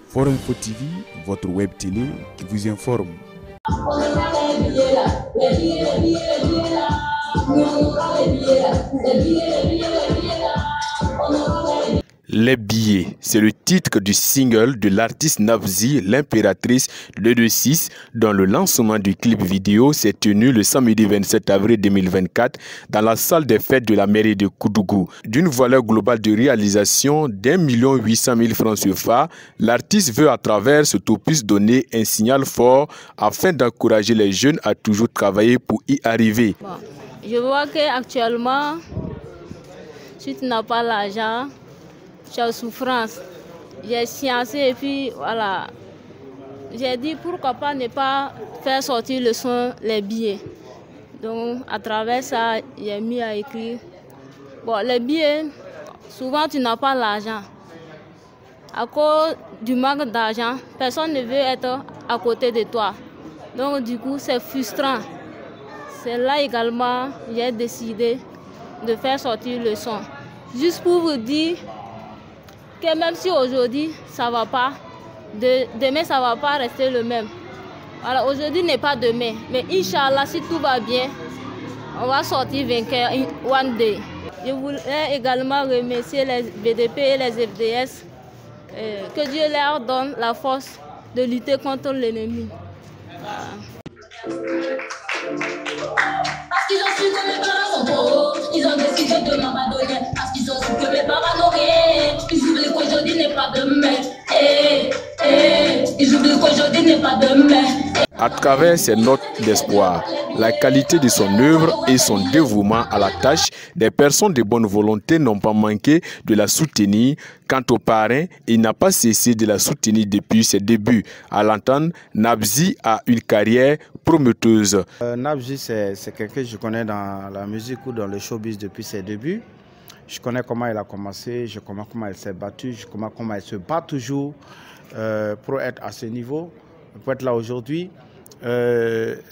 Forum Info TV, votre web télé qui vous informe. Les billets, c'est le titre du single de l'artiste Nabzi, l'impératrice 226, dont le lancement du clip vidéo s'est tenu le samedi 27 avril 2024 dans la salle des fêtes de la mairie de Koudougou. D'une valeur globale de réalisation d'1 800 000 francs CFA, l'artiste veut à travers cet opus donner un signal fort afin d'encourager les jeunes à toujours travailler pour y arriver. Bon, je vois qu'actuellement, si tu n'as pas l'argent, tu as souffrance. J'ai sciencé et puis voilà. J'ai dit pourquoi pas ne pas faire sortir le son, les billets. Donc à travers ça, j'ai mis à écrire. Bon, les billets, souvent tu n'as pas l'argent. À cause du manque d'argent, personne ne veut être à côté de toi. Donc du coup, c'est frustrant. C'est là également j'ai décidé de faire sortir le son. Juste pour vous dire que même si aujourd'hui ça va pas, demain ça va pas rester le même. Voilà, aujourd'hui n'est pas demain, mais Inch'Allah, si tout va bien, on va sortir vainqueur one day. Je voulais également remercier les BDP et les FDS, que Dieu leur donne la force de lutter contre l'ennemi. Voilà. Parce qu'ils ont su que mes parents sont pauvres, ils ont décidé de m'abandonner. Parce qu'ils ont su que mes parents n'ont rien, ils oublient qu'aujourd'hui n'est pas demain. Ils oublient qu'aujourd'hui n'est pas demain. À travers ses notes d'espoir, la qualité de son œuvre et son dévouement à la tâche, des personnes de bonne volonté n'ont pas manqué de la soutenir. Quant au parrain, il n'a pas cessé de la soutenir depuis ses débuts. À l'entendre, Nabzi a une carrière prometteuse. Nabzi, c'est quelqu'un que je connais dans la musique ou dans le showbiz depuis ses débuts. Je connais comment il a commencé, je connais comment il s'est battu, je connais comment il se bat toujours pour être à ce niveau, pour être là aujourd'hui.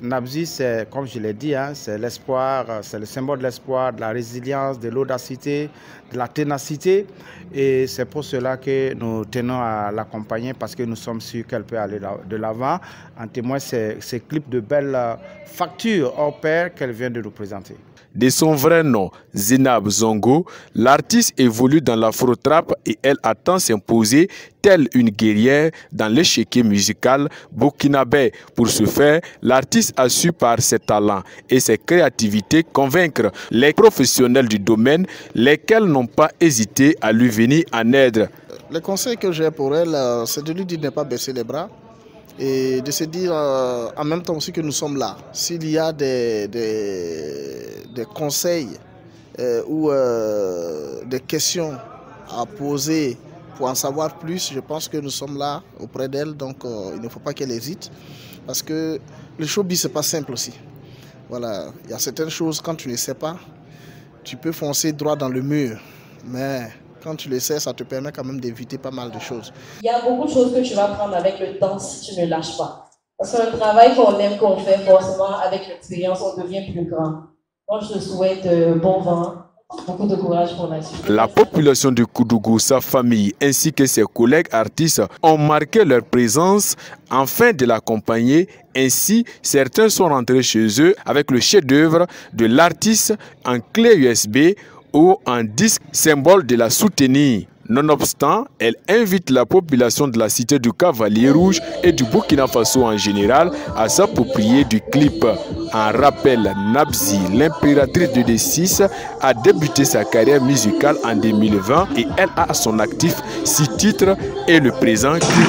Nabzi, c'est, comme je l'ai dit, hein, c'est l'espoir, c'est le symbole de l'espoir, de la résilience, de l'audacité, de la ténacité. Et c'est pour cela que nous tenons à l'accompagner, parce que nous sommes sûrs qu'elle peut aller de l'avant. En témoin, ces clips de belles factures hors pair qu'elle vient de nous présenter. De son vrai nom, Zinab Zongo, l'artiste évolue dans l'afro-trap et elle attend s'imposer telle une guerrière dans l'échiquier musical burkinabé. Pour ce faire, l'artiste a su par ses talents et ses créativités convaincre les professionnels du domaine, lesquels n'ont pas hésité à lui venir en aide. Le conseil que j'ai pour elle, c'est de lui dire de ne pas baisser les bras et de se dire en même temps aussi que nous sommes là. S'il y a des conseils ou des questions à poser pour en savoir plus, je pense que nous sommes là auprès d'elle, donc il ne faut pas qu'elle hésite, parce que le showbiz, c'est pas simple aussi. Voilà, il y a certaines choses, quand tu ne sais pas, tu peux foncer droit dans le mur, mais quand tu le sais, ça te permet quand même d'éviter pas mal de choses. Il y a beaucoup de choses que tu vas prendre avec le temps si tu ne lâches pas. Parce que le travail qu'on aime, qu'on fait, forcément, avec l'expérience, on devient plus grand. Moi, je te souhaite bon vent, beaucoup de courage pour la suite. La population de Koudougou, sa famille ainsi que ses collègues artistes ont marqué leur présence afin de l'accompagner. Ainsi, certains sont rentrés chez eux avec le chef-d'œuvre de l'artiste en clé USB ou en disque, symbole de la soutenir. Nonobstant, elle invite la population de la cité du Cavalier Rouge et du Burkina Faso en général à s'approprier du clip. En rappel, Nabzi, l'impératrice de D6, a débuté sa carrière musicale en 2020 et elle a à son actif 6 titres et le présent clip.